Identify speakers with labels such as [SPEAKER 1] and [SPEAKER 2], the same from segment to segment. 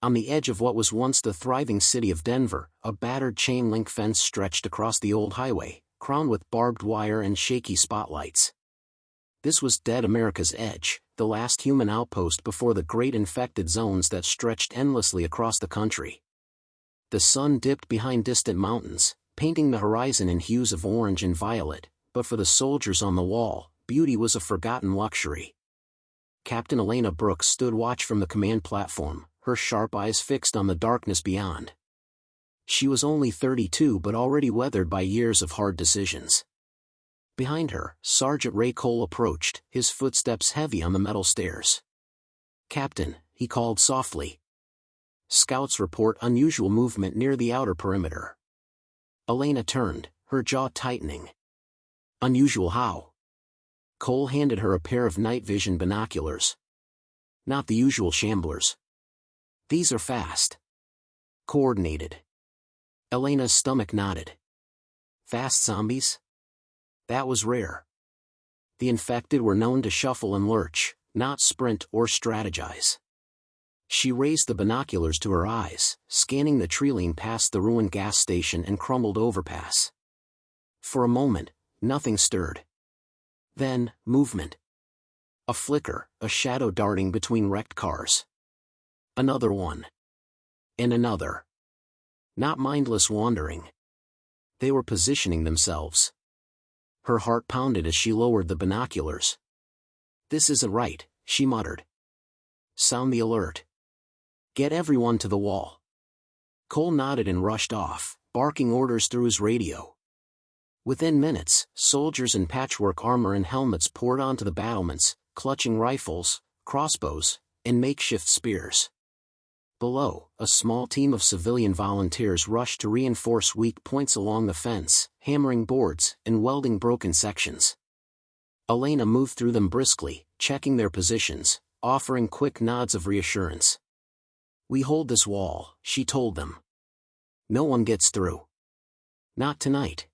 [SPEAKER 1] On the edge of what was once the thriving city of Denver, a battered chain-link fence stretched across the old highway, crowned with barbed wire and shaky spotlights. This was Dead America's Edge, the last human outpost before the great infected zones that stretched endlessly across the country. The sun dipped behind distant mountains, painting the horizon in hues of orange and violet, but for the soldiers on the wall, beauty was a forgotten luxury. Captain Elena Brooks stood watch from the command platform, her sharp eyes fixed on the darkness beyond. She was only 32 but already weathered by years of hard decisions. Behind her, Sergeant Ray Cole approached, his footsteps heavy on the metal stairs. "Captain," he called softly. "Scouts report unusual movement near the outer perimeter." Elena turned, her jaw tightening. "Unusual how?" Cole handed her a pair of night vision binoculars. "Not the usual shamblers. These are fast. Coordinated." Elena's stomach nodded. Fast zombies? That was rare. The infected were known to shuffle and lurch, not sprint or strategize. She raised the binoculars to her eyes, scanning the tree line past the ruined gas station and crumbled overpass. For a moment, nothing stirred. Then, movement. A flicker, a shadow darting between wrecked cars. Another one. And another. Not mindless wandering. They were positioning themselves. Her heart pounded as she lowered the binoculars. "This isn't right," she muttered. "Sound the alert. Get everyone to the wall." Cole nodded and rushed off, barking orders through his radio. Within minutes, soldiers in patchwork armor and helmets poured onto the battlements, clutching rifles, crossbows, and makeshift spears. Below, a small team of civilian volunteers rushed to reinforce weak points along the fence, hammering boards and welding broken sections. Elena moved through them briskly, checking their positions, offering quick nods of reassurance. "We hold this wall," she told them. "No one gets through. Not tonight."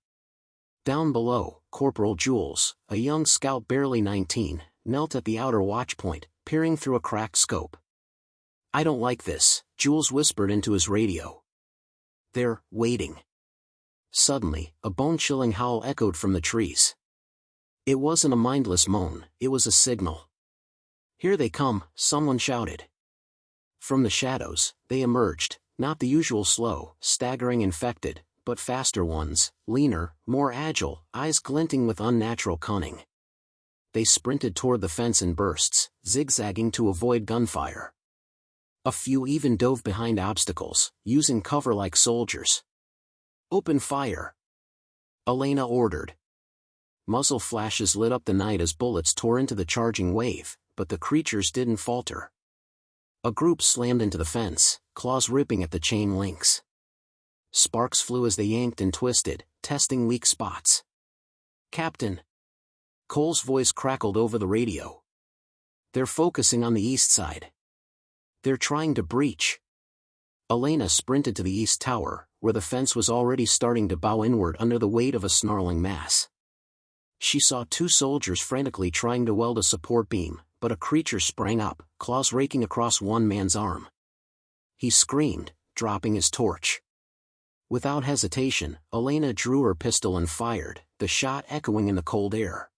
[SPEAKER 1] Down below, Corporal Jules, a young scout barely 19, knelt at the outer watchpoint, peering through a cracked scope. "I don't like this," Jules whispered into his radio. "They're waiting." Suddenly, a bone-chilling howl echoed from the trees. It wasn't a mindless moan, it was a signal. "Here they come," someone shouted. From the shadows, they emerged, not the usual slow, staggering infected, but faster ones, leaner, more agile, eyes glinting with unnatural cunning. They sprinted toward the fence in bursts, zigzagging to avoid gunfire. A few even dove behind obstacles, using cover like soldiers. "Open fire!" Elena ordered. Muzzle flashes lit up the night as bullets tore into the charging wave, but the creatures didn't falter. A group slammed into the fence, claws ripping at the chain links. Sparks flew as they yanked and twisted, testing weak spots. "Captain!" Cole's voice crackled over the radio. "They're focusing on the east side. They're trying to breach." Elena sprinted to the east tower, where the fence was already starting to bow inward under the weight of a snarling mass. She saw two soldiers frantically trying to weld a support beam, but a creature sprang up, claws raking across one man's arm. He screamed, dropping his torch. Without hesitation, Elena drew her pistol and fired, the shot echoing in the cold air.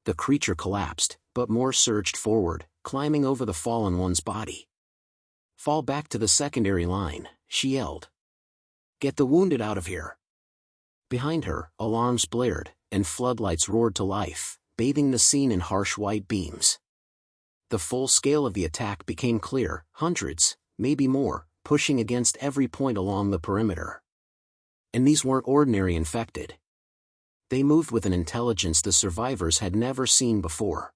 [SPEAKER 1] The creature collapsed, but more surged forward, climbing over the fallen one's body. "Fall back to the secondary line," she yelled. "Get the wounded out of here." Behind her, alarms blared, and floodlights roared to life, bathing the scene in harsh white beams. The full scale of the attack became clear, hundreds, maybe more, pushing against every point along the perimeter. And these weren't ordinary infected. They moved with an intelligence the survivors had never seen before.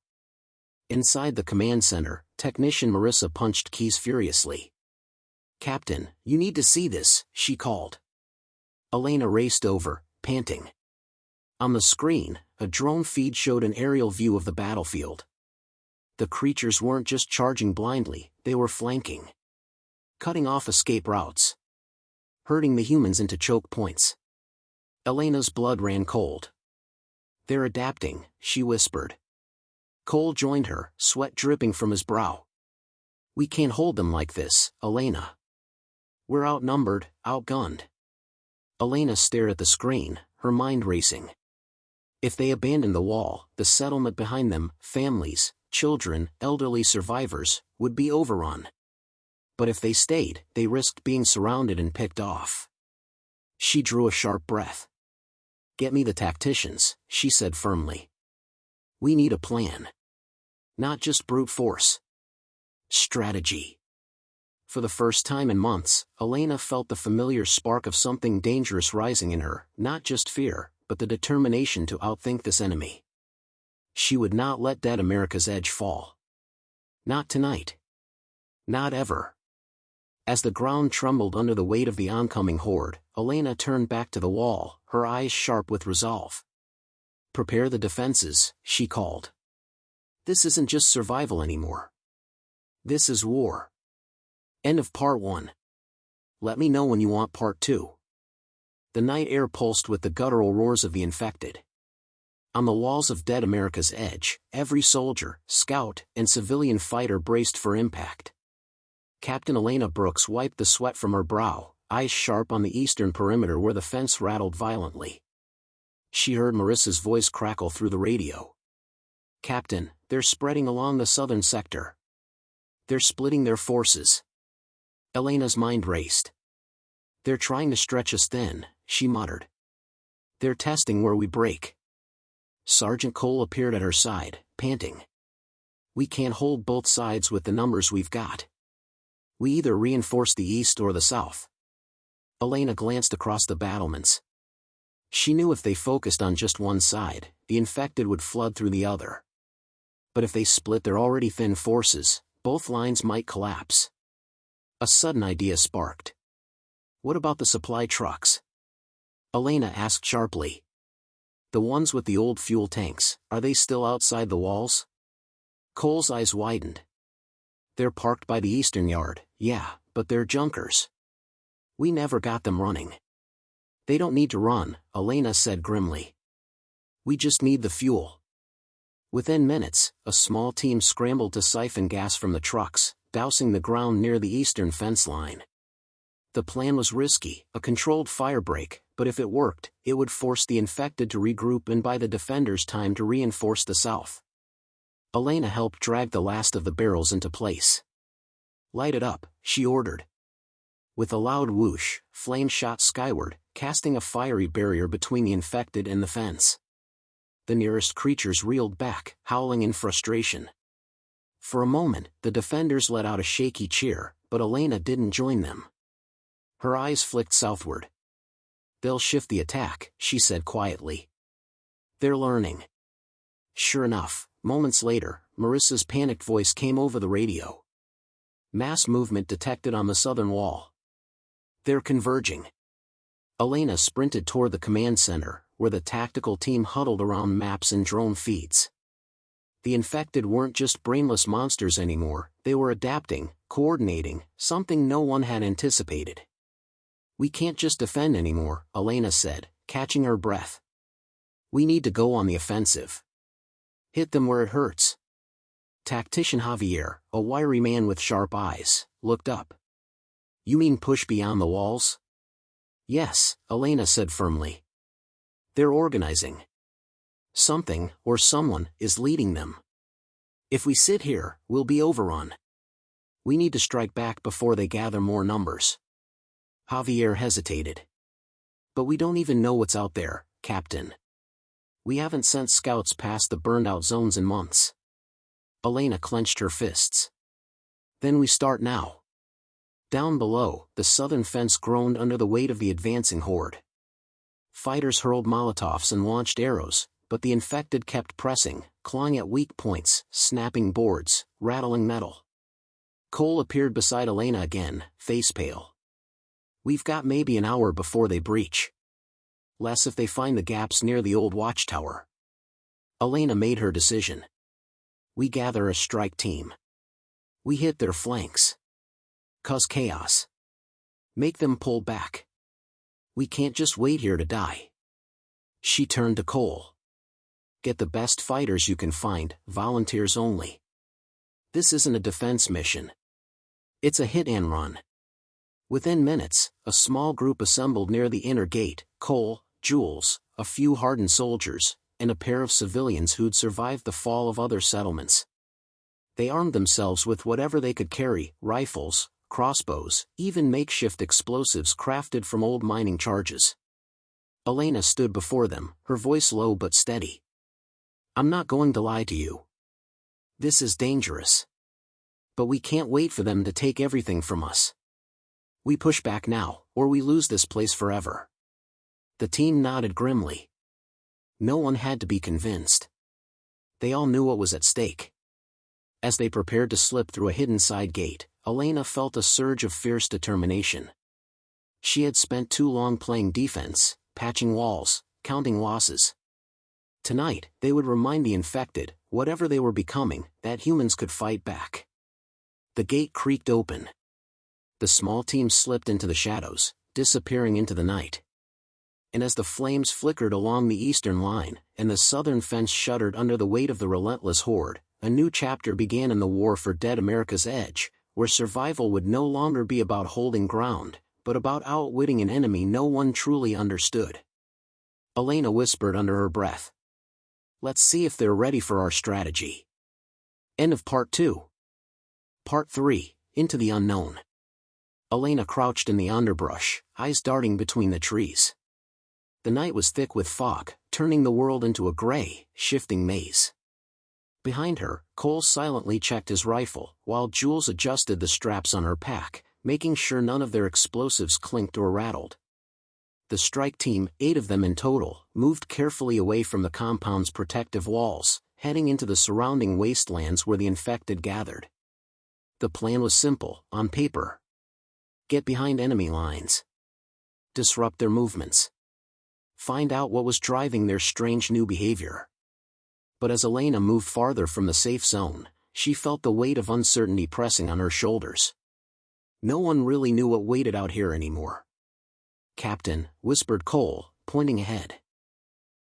[SPEAKER 1] Inside the command center, Technician Marissa punched keys furiously. "Captain, you need to see this," she called. Elena raced over, panting. On the screen, a drone feed showed an aerial view of the battlefield. The creatures weren't just charging blindly, they were flanking. Cutting off escape routes. Herding the humans into choke points. Elena's blood ran cold. "They're adapting," she whispered. Cole joined her, sweat dripping from his brow. We can't hold them like this, Elena. We're outnumbered, outgunned. Elena stared at the screen, her mind racing. If they abandoned the wall, the settlement behind them, families, children, elderly survivors, would be overrun. But if they stayed, they risked being surrounded and picked off. She drew a sharp breath. Get me the tacticians, she said firmly. We need a plan. Not just brute force. Strategy. For the first time in months, Elena felt the familiar spark of something dangerous rising in her, not just fear, but the determination to outthink this enemy. She would not let Dead America's Edge fall. Not tonight. Not ever. As the ground trembled under the weight of the oncoming horde, Elena turned back to the wall, her eyes sharp with resolve. Prepare the defenses, she called. This isn't just survival anymore. This is war. End of Part 1. Let me know when you want Part 2. The night air pulsed with the guttural roars of the infected. On the walls of Dead America's Edge, every soldier, scout, and civilian fighter braced for impact. Captain Elena Brooks wiped the sweat from her brow, eyes sharp on the eastern perimeter where the fence rattled violently. She heard Marissa's voice crackle through the radio. Captain, they're spreading along the southern sector. They're splitting their forces. Elena's mind raced. They're trying to stretch us thin, she muttered. They're testing where we break. Sergeant Cole appeared at her side, panting. We can't hold both sides with the numbers we've got. We either reinforce the east or the south. Elena glanced across the battlements. She knew if they focused on just one side, the infected would flood through the other. But if they split their already thin forces, both lines might collapse. A sudden idea sparked. What about the supply trucks? Elena asked sharply. The ones with the old fuel tanks, are they still outside the walls? Cole's eyes widened. They're parked by the eastern yard, yeah, but they're junkers. We never got them running. They don't need to run, Elena said grimly. We just need the fuel. Within minutes, a small team scrambled to siphon gas from the trucks, dousing the ground near the eastern fence line. The plan was risky, a controlled firebreak, but if it worked, it would force the infected to regroup and buy the defenders time to reinforce the south. Elena helped drag the last of the barrels into place. Light it up, she ordered. With a loud whoosh, flame shot skyward, casting a fiery barrier between the infected and the fence. The nearest creatures reeled back, howling in frustration. For a moment, the defenders let out a shaky cheer, but Elena didn't join them. Her eyes flicked southward. They'll shift the attack, she said quietly. They're learning. Sure enough, moments later, Marissa's panicked voice came over the radio. Mass movement detected on the southern wall. They're converging. Elena sprinted toward the command center, where the tactical team huddled around maps and drone feeds. The infected weren't just brainless monsters anymore, they were adapting, coordinating, something no one had anticipated. We can't just defend anymore, Elena said, catching her breath. We need to go on the offensive. Hit them where it hurts. Tactician Javier, a wiry man with sharp eyes, looked up. You mean push beyond the walls? Yes, Elena said firmly. They're organizing. Something, or someone, is leading them. If we sit here, we'll be overrun. We need to strike back before they gather more numbers. Javier hesitated. But we don't even know what's out there, Captain. We haven't sent scouts past the burned-out zones in months. Elena clenched her fists. Then we start now. Down below, the southern fence groaned under the weight of the advancing horde. Fighters hurled Molotovs and launched arrows, but the infected kept pressing, clawing at weak points, snapping boards, rattling metal. Cole appeared beside Elena again, face pale. We've got maybe an hour before they breach. Less if they find the gaps near the old watchtower. Elena made her decision. We gather a strike team. We hit their flanks. Cause chaos. Make them pull back. We can't just wait here to die. She turned to Cole. Get the best fighters you can find, volunteers only. This isn't a defense mission. It's a hit and run. Within minutes, a small group assembled near the inner gate: Cole, Jules, a few hardened soldiers, and a pair of civilians who'd survived the fall of other settlements. They armed themselves with whatever they could carry: rifles, crossbows, even makeshift explosives crafted from old mining charges. Elena stood before them, her voice low but steady. "I'm not going to lie to you. This is dangerous. But we can't wait for them to take everything from us. We push back now, or we lose this place forever." The team nodded grimly. No one had to be convinced. They all knew what was at stake. As they prepared to slip through a hidden side gate, Elena felt a surge of fierce determination. She had spent too long playing defense, patching walls, counting losses. Tonight, they would remind the infected, whatever they were becoming, that humans could fight back. The gate creaked open. The small team slipped into the shadows, disappearing into the night. And as the flames flickered along the eastern line, and the southern fence shuddered under the weight of the relentless horde, a new chapter began in the war for Dead America's Edge, where survival would no longer be about holding ground, but about outwitting an enemy no one truly understood. Elena whispered under her breath, "Let's see if they're ready for our strategy." End of Part 2. Part 3, Into the Unknown. Elena crouched in the underbrush, eyes darting between the trees. The night was thick with fog, turning the world into a gray, shifting maze. Behind her, Cole silently checked his rifle, while Jules adjusted the straps on her pack, making sure none of their explosives clinked or rattled. The strike team, 8 of them in total, moved carefully away from the compound's protective walls, heading into the surrounding wastelands where the infected gathered. The plan was simple, on paper. Get behind enemy lines. Disrupt their movements. Find out what was driving their strange new behavior. But as Elena moved farther from the safe zone, she felt the weight of uncertainty pressing on her shoulders. No one really knew what waited out here anymore. "Captain," whispered Cole, pointing ahead.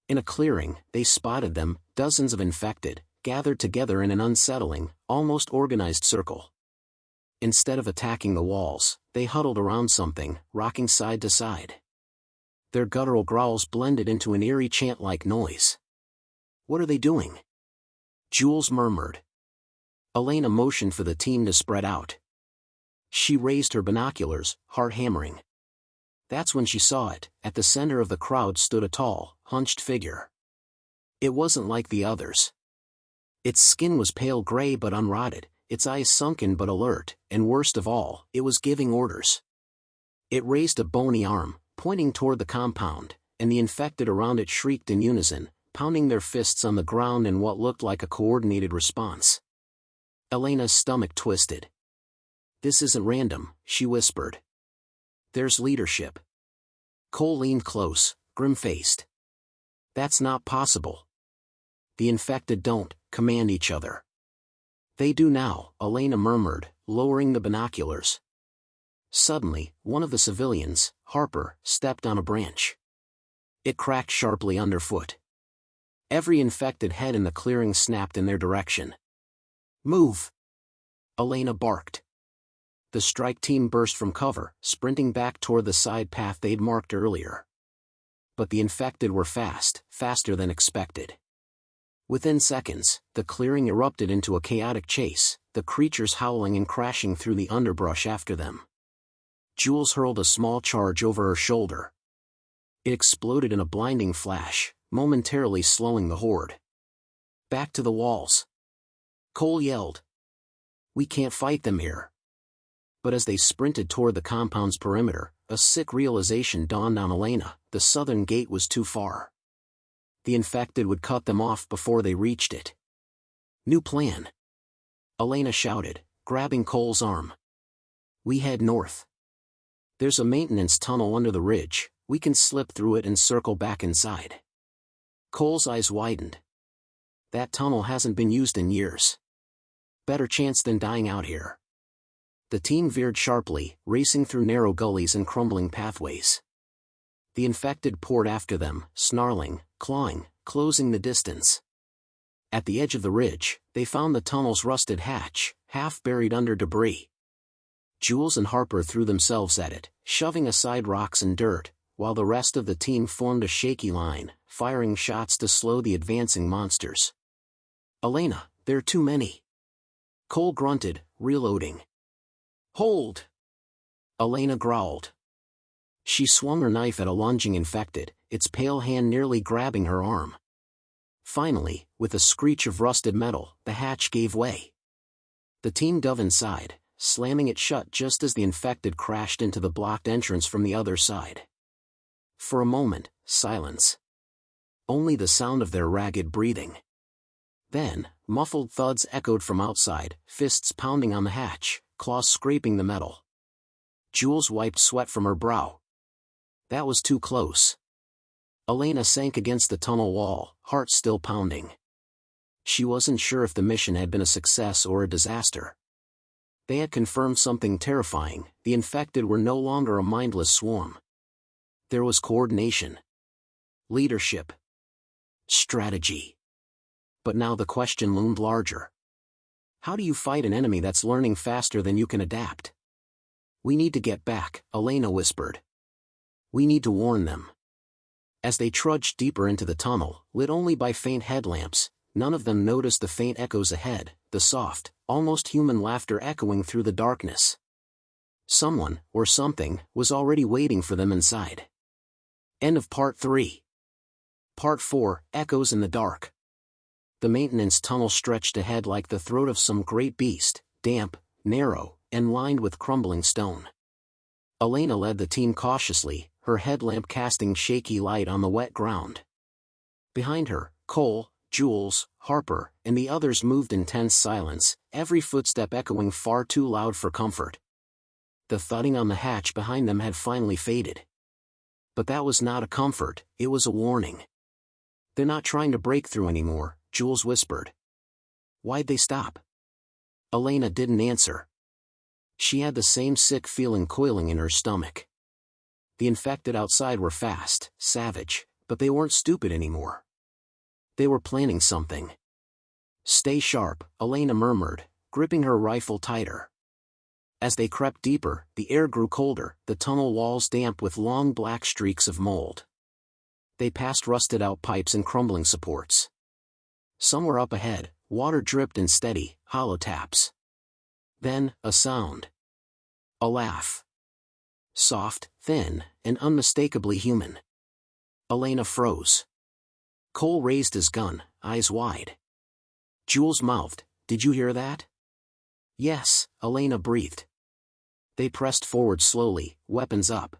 [SPEAKER 1] In a clearing, they spotted them, dozens of infected, gathered together in an unsettling, almost organized circle. Instead of attacking the walls, they huddled around something, rocking side to side. Their guttural growls blended into an eerie chant-like noise. "What are they doing?" Jules murmured. Elena motioned for the team to spread out. She raised her binoculars, heart hammering. That's when she saw it. At the center of the crowd stood a tall, hunched figure. It wasn't like the others. Its skin was pale gray but unrotted, its eyes sunken but alert, and worst of all, it was giving orders. It raised a bony arm, pointing toward the compound, and the infected around it shrieked in unison, pounding their fists on the ground in what looked like a coordinated response. Elena's stomach twisted. "This isn't random," she whispered. "There's leadership." Cole leaned close, grim-faced. "That's not possible. The infected don't command each other." "They do now," Elena murmured, lowering the binoculars. Suddenly, one of the civilians, Harper, stepped on a branch. It cracked sharply underfoot. Every infected head in the clearing snapped in their direction. "Move!" Elena barked. The strike team burst from cover, sprinting back toward the side path they'd marked earlier. But the infected were fast, faster than expected. Within seconds, the clearing erupted into a chaotic chase, the creatures howling and crashing through the underbrush after them. Jules hurled a small charge over her shoulder. It exploded in a blinding flash, momentarily slowing the horde. "Back to the walls!" Cole yelled. "We can't fight them here." But as they sprinted toward the compound's perimeter, a sick realization dawned on Elena: the southern gate was too far. The infected would cut them off before they reached it. "New plan!" Elena shouted, grabbing Cole's arm. "We head north. There's a maintenance tunnel under the ridge, we can slip through it and circle back inside." Cole's eyes widened. "That tunnel hasn't been used in years. Better chance than dying out here." The team veered sharply, racing through narrow gullies and crumbling pathways. The infected poured after them, snarling, clawing, closing the distance. At the edge of the ridge, they found the tunnel's rusted hatch, half buried under debris. Jules and Harper threw themselves at it, shoving aside rocks and dirt, while the rest of the team formed a shaky line, firing shots to slow the advancing monsters. "Elena, there are too many." Cole grunted, reloading. "Hold!" Elena growled. She swung her knife at a lunging infected, its pale hand nearly grabbing her arm. Finally, with a screech of rusted metal, the hatch gave way. The team dove inside, slamming it shut just as the infected crashed into the blocked entrance from the other side. For a moment, silence. Only the sound of their ragged breathing. Then, muffled thuds echoed from outside, fists pounding on the hatch, claws scraping the metal. Jules wiped sweat from her brow. That was too close. Elena sank against the tunnel wall, heart still pounding. She wasn't sure if the mission had been a success or a disaster. They had confirmed something terrifying: the infected were no longer a mindless swarm. There was coordination, leadership, strategy. But now the question loomed larger. How do you fight an enemy that's learning faster than you can adapt? "We need to get back," Elena whispered. "We need to warn them." As they trudged deeper into the tunnel, lit only by faint headlamps, none of them noticed the faint echoes ahead, the soft, almost human laughter echoing through the darkness. Someone, or something, was already waiting for them inside. End of Part 3. Part 4, Echoes in the Dark. The maintenance tunnel stretched ahead like the throat of some great beast, damp, narrow, and lined with crumbling stone. Elena led the team cautiously, her headlamp casting shaky light on the wet ground. Behind her, Cole, Jules, Harper, and the others moved in tense silence, every footstep echoing far too loud for comfort. The thudding on the hatch behind them had finally faded. But that was not a comfort, it was a warning. "They're not trying to break through anymore," Jules whispered. "Why'd they stop?" Elena didn't answer. She had the same sick feeling coiling in her stomach. The infected outside were fast, savage, but they weren't stupid anymore. They were planning something. "Stay sharp," Elena murmured, gripping her rifle tighter. As they crept deeper, the air grew colder, the tunnel walls damp with long black streaks of mold. They passed rusted-out pipes and crumbling supports. Somewhere up ahead, water dripped in steady, hollow taps. Then, a sound. A laugh. Soft, thin, and unmistakably human. Elena froze. Cole raised his gun, eyes wide. Jules mouthed, "Did you hear that?" "Yes," Elena breathed. They pressed forward slowly, weapons up.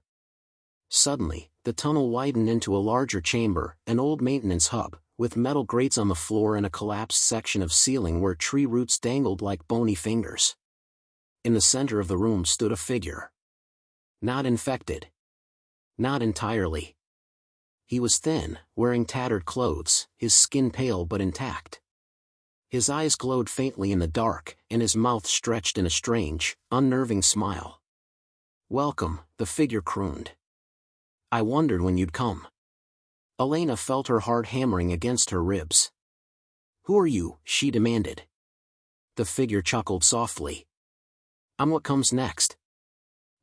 [SPEAKER 1] Suddenly, the tunnel widened into a larger chamber, an old maintenance hub, with metal grates on the floor and a collapsed section of ceiling where tree roots dangled like bony fingers. In the center of the room stood a figure. Not infected. Not entirely. He was thin, wearing tattered clothes, his skin pale but intact. His eyes glowed faintly in the dark, and his mouth stretched in a strange, unnerving smile. "Welcome," the figure crooned. "I wondered when you'd come." Elena felt her heart hammering against her ribs. "Who are you?" she demanded. The figure chuckled softly. "I'm what comes next."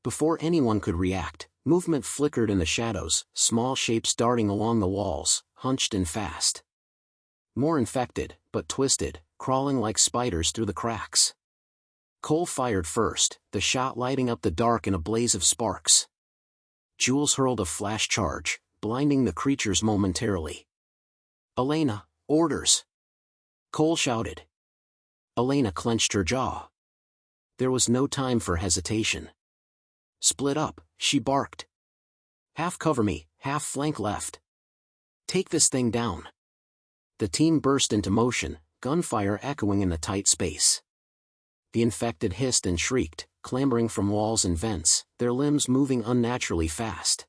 [SPEAKER 1] Before anyone could react, movement flickered in the shadows, small shapes darting along the walls, hunched and fast. More infected, but twisted, crawling like spiders through the cracks. Cole fired first, the shot lighting up the dark in a blaze of sparks. Jules hurled a flash charge, blinding the creatures momentarily. "Elena, orders!" Cole shouted. Elena clenched her jaw. There was no time for hesitation. "Split up," she barked. "Half cover me, half flank left. Take this thing down." The team burst into motion, gunfire echoing in the tight space. The infected hissed and shrieked, clambering from walls and vents, their limbs moving unnaturally fast.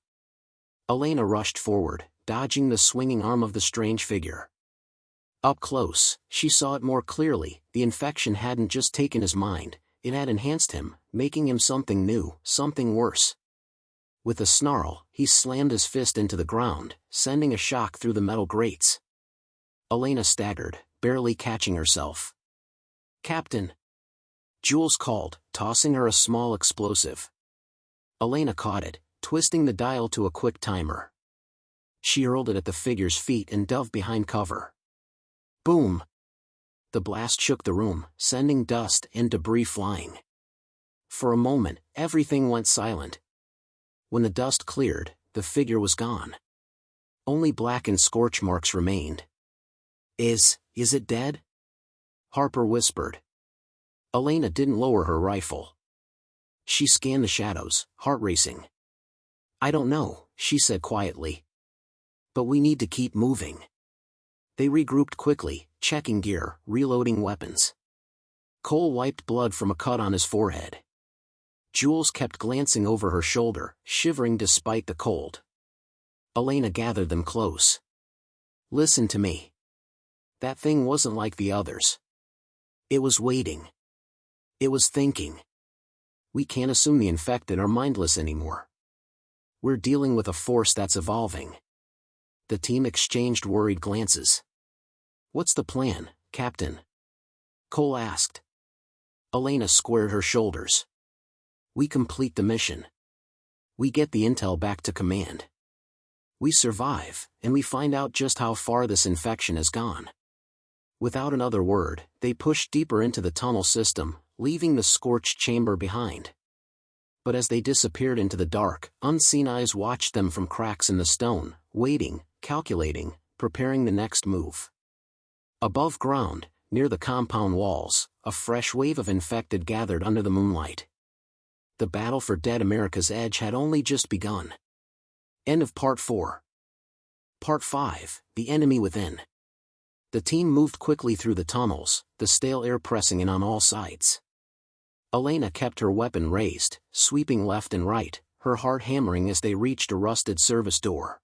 [SPEAKER 1] Elena rushed forward, dodging the swinging arm of the strange figure. Up close, she saw it more clearly: the infection hadn't just taken his mind, it had enhanced him, making him something new, something worse. With a snarl, he slammed his fist into the ground, sending a shock through the metal grates. Elena staggered, barely catching herself. "Captain!" Jules called, tossing her a small explosive. Elena caught it, twisting the dial to a quick timer. She hurled it at the figure's feet and dove behind cover. Boom! The blast shook the room, sending dust and debris flying. For a moment, everything went silent. When the dust cleared, the figure was gone. Only blackened scorch marks remained. Is it dead? Harper whispered. Elena didn't lower her rifle. She scanned the shadows, heart racing. I don't know, she said quietly. But we need to keep moving. They regrouped quickly, checking gear, reloading weapons. Cole wiped blood from a cut on his forehead. Jules kept glancing over her shoulder, shivering despite the cold. Elena gathered them close. Listen to me. That thing wasn't like the others. It was waiting. It was thinking. We can't assume the infected are mindless anymore. We're dealing with a force that's evolving. The team exchanged worried glances. What's the plan, Captain? Cole asked. Elena squared her shoulders. We complete the mission. We get the intel back to command. We survive, and we find out just how far this infection has gone. Without another word, they pushed deeper into the tunnel system, leaving the scorched chamber behind. But as they disappeared into the dark, unseen eyes watched them from cracks in the stone, waiting, calculating, preparing the next move. Above ground, near the compound walls, a fresh wave of infected gathered under the moonlight. The battle for Dead America's Edge had only just begun. End of Part 4. Part 5, The Enemy Within. The team moved quickly through the tunnels, the stale air pressing in on all sides. Elena kept her weapon raised, sweeping left and right, her heart hammering as they reached a rusted service door.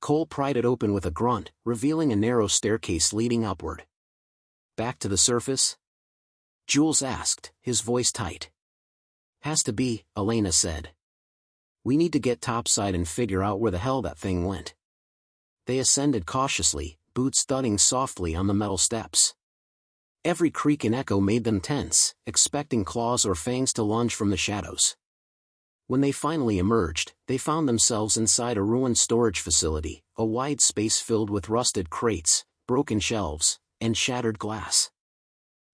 [SPEAKER 1] Cole pried it open with a grunt, revealing a narrow staircase leading upward. Back to the surface? Jules asked, his voice tight. Has to be, Elena said. We need to get topside and figure out where the hell that thing went. They ascended cautiously, boots thudding softly on the metal steps. Every creak and echo made them tense, expecting claws or fangs to lunge from the shadows. When they finally emerged, they found themselves inside a ruined storage facility, a wide space filled with rusted crates, broken shelves, and shattered glass.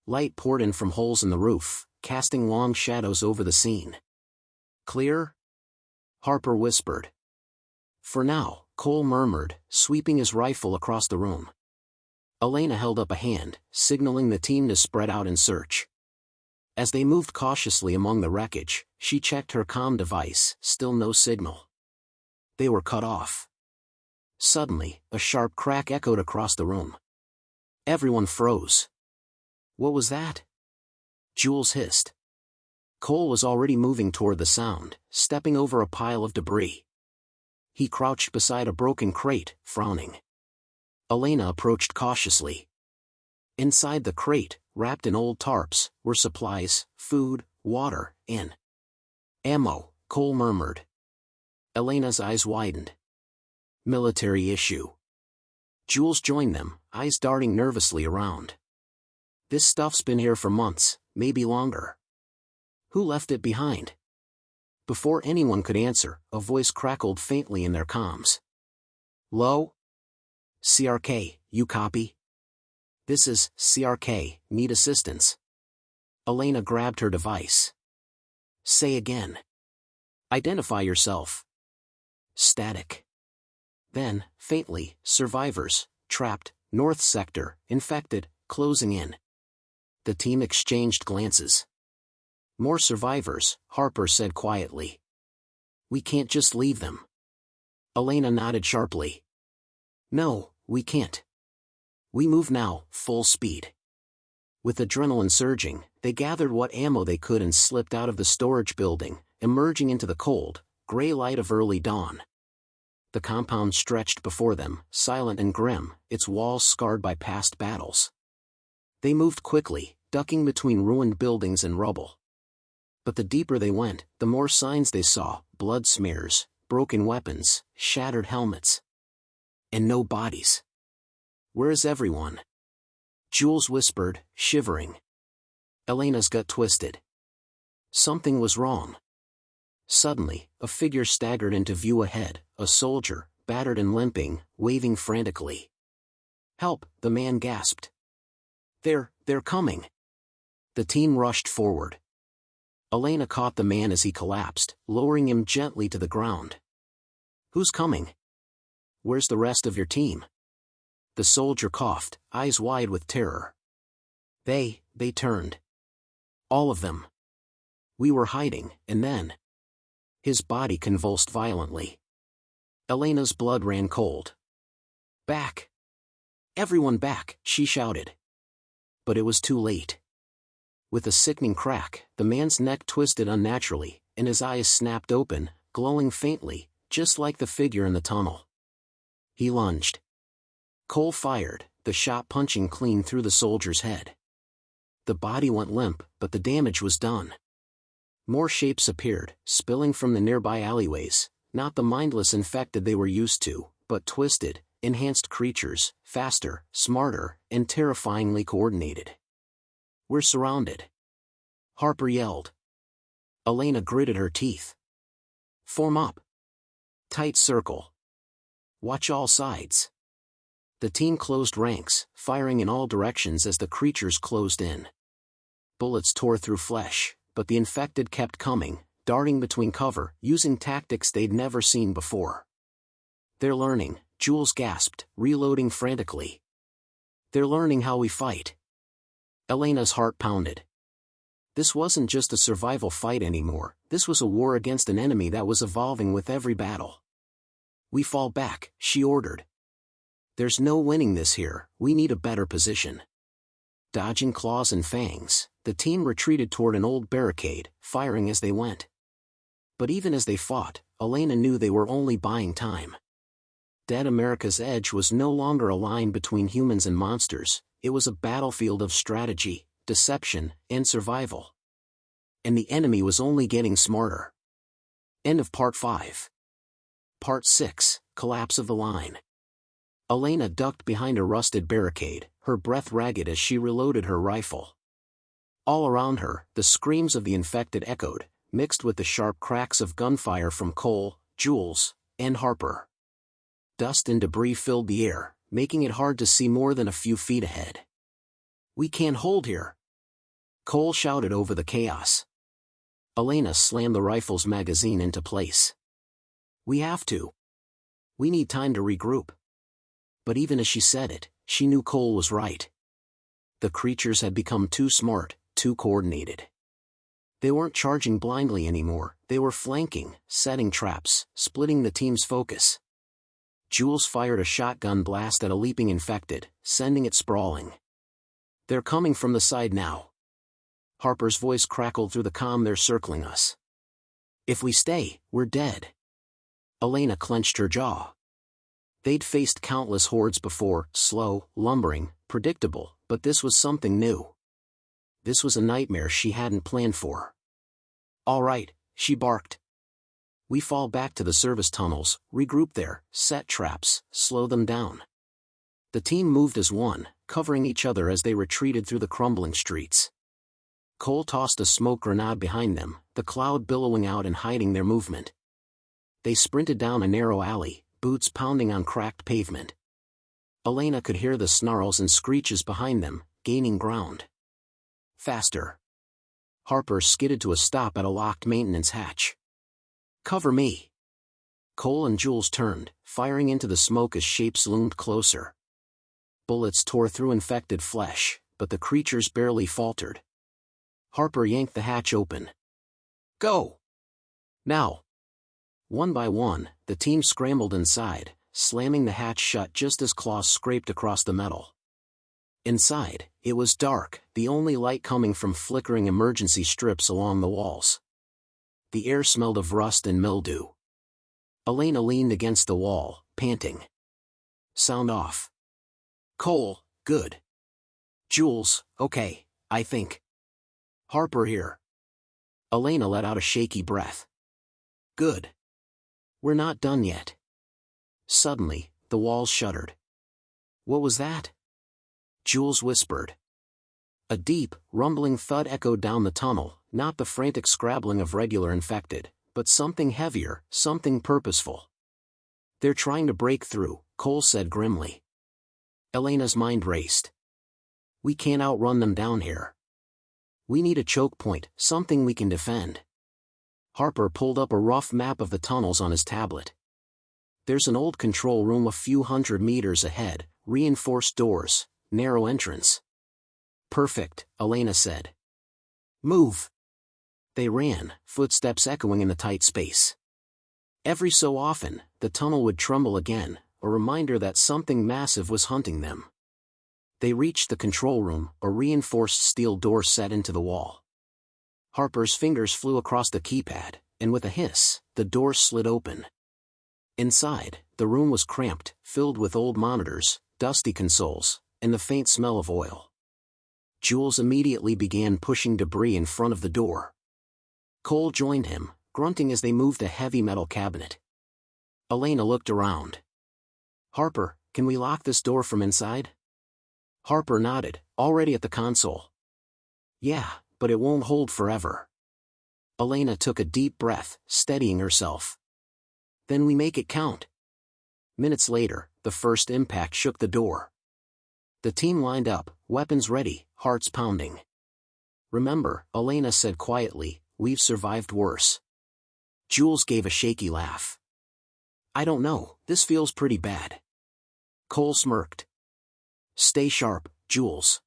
[SPEAKER 1] Light poured in from holes in the roof, casting long shadows over the scene. Clear? Harper whispered. For now, Cole murmured, sweeping his rifle across the room. Elena held up a hand, signaling the team to spread out and search. As they moved cautiously among the wreckage, she checked her comm device, still no signal. They were cut off. Suddenly, a sharp crack echoed across the room. Everyone froze. What was that? Jules hissed. Cole was already moving toward the sound, stepping over a pile of debris. He crouched beside a broken crate, frowning. Elena approached cautiously. Inside the crate, wrapped in old tarps, were supplies, food, water, and ammo, Cole murmured. Elena's eyes widened. Military issue. Jules joined them, eyes darting nervously around. This stuff's been here for months, maybe longer. Who left it behind? Before anyone could answer, a voice crackled faintly in their comms. Low? CRK, you copy? This is CRK, need assistance. Elena grabbed her device. Say again. Identify yourself. Static. Then, faintly, survivors, trapped, north sector, infected, closing in. The team exchanged glances. More survivors, Harper said quietly. We can't just leave them. Elena nodded sharply. No, we can't. We move now, full speed. With adrenaline surging, they gathered what ammo they could and slipped out of the storage building, emerging into the cold, gray light of early dawn. The compound stretched before them, silent and grim, its walls scarred by past battles. They moved quickly, ducking between ruined buildings and rubble. But the deeper they went, the more signs they saw, blood smears, broken weapons, shattered helmets. And no bodies. Where is everyone? Jules whispered, shivering. Elena's gut twisted. Something was wrong. Suddenly, a figure staggered into view ahead, a soldier, battered and limping, waving frantically. "Help!" the man gasped. They're coming." The team rushed forward. Elena caught the man as he collapsed, lowering him gently to the ground. "Who's coming? Where's the rest of your team?" The soldier coughed, eyes wide with terror. They turned. All of them. We were hiding, and then. His body convulsed violently. Elena's blood ran cold. "Back! Everyone back!" she shouted. But it was too late. With a sickening crack, the man's neck twisted unnaturally, and his eyes snapped open, glowing faintly, just like the figure in the tunnel. He lunged. Cole fired, the shot punching clean through the soldier's head. The body went limp, but the damage was done. More shapes appeared, spilling from the nearby alleyways, not the mindless infected they were used to, but twisted, enhanced creatures, faster, smarter, and terrifyingly coordinated. "We're surrounded," Harper yelled. Elena gritted her teeth. "Form up. Tight circle. Watch all sides." The team closed ranks, firing in all directions as the creatures closed in. Bullets tore through flesh, but the infected kept coming, darting between cover, using tactics they'd never seen before. "They're learning," Jules gasped, reloading frantically. "They're learning how we fight." Elena's heart pounded. This wasn't just a survival fight anymore, this was a war against an enemy that was evolving with every battle. "We fall back," she ordered. "There's no winning this here, we need a better position." Dodging claws and fangs, the team retreated toward an old barricade, firing as they went. But even as they fought, Elena knew they were only buying time. Dead America's Edge was no longer a line between humans and monsters, it was a battlefield of strategy, deception, and survival. And the enemy was only getting smarter. End of Part 5. Part 6, Collapse of the Line. Elena ducked behind a rusted barricade, her breath ragged as she reloaded her rifle. All around her, the screams of the infected echoed, mixed with the sharp cracks of gunfire from Cole, Jules, and Harper. Dust and debris filled the air, making it hard to see more than a few feet ahead. "We can't hold here," Cole shouted over the chaos. Elena slammed the rifle's magazine into place. "We have to. We need time to regroup." But even as she said it, she knew Cole was right. The creatures had become too smart, too coordinated. They weren't charging blindly anymore, they were flanking, setting traps, splitting the team's focus. Jules fired a shotgun blast at a leaping infected, sending it sprawling. "They're coming from the side now." Harper's voice crackled through the comm. "They're circling us. If we stay, we're dead." Elena clenched her jaw. They'd faced countless hordes before, slow, lumbering, predictable, but this was something new. This was a nightmare she hadn't planned for. "All right," she barked. "We fall back to the service tunnels, regroup there, set traps, slow them down." The team moved as one, covering each other as they retreated through the crumbling streets. Cole tossed a smoke grenade behind them, the cloud billowing out and hiding their movement. They sprinted down a narrow alley, boots pounding on cracked pavement. Elena could hear the snarls and screeches behind them, gaining ground. "Faster." Harper skidded to a stop at a locked maintenance hatch. "Cover me." Cole and Jules turned, firing into the smoke as shapes loomed closer. Bullets tore through infected flesh, but the creatures barely faltered. Harper yanked the hatch open. "Go! Now!" One by one, the team scrambled inside, slamming the hatch shut just as claws scraped across the metal. Inside, it was dark, the only light coming from flickering emergency strips along the walls. The air smelled of rust and mildew. Elena leaned against the wall, panting. "Sound off." Cole, "Good." Jules, "Okay, I think." Harper here. Elena let out a shaky breath. "Good. We're not done yet." Suddenly, the walls shuddered. "What was that?" Jules whispered. A deep, rumbling thud echoed down the tunnel, not the frantic scrabbling of regular infected, but something heavier, something purposeful. "They're trying to break through," Cole said grimly. Elena's mind raced. "We can't outrun them down here. We need a choke point, something we can defend." Harper pulled up a rough map of the tunnels on his tablet. "There's an old control room a few hundred meters ahead, reinforced doors, narrow entrance." "Perfect," Elena said. "Move." They ran, footsteps echoing in the tight space. Every so often, the tunnel would tremble again, a reminder that something massive was hunting them. They reached the control room, a reinforced steel door set into the wall. Harper's fingers flew across the keypad, and with a hiss, the door slid open. Inside, the room was cramped, filled with old monitors, dusty consoles, and the faint smell of oil. Jules immediately began pushing debris in front of the door. Cole joined him, grunting as they moved a heavy metal cabinet. Elena looked around. "Harper, can we lock this door from inside?" Harper nodded, already at the console. "Yeah, but it won't hold forever." Elena took a deep breath, steadying herself. "Then we make it count." Minutes later, the first impact shook the door. The team lined up, weapons ready, hearts pounding. "Remember," Elena said quietly, "we've survived worse." Jules gave a shaky laugh. "I don't know, this feels pretty bad." Cole smirked. "Stay sharp, Jules."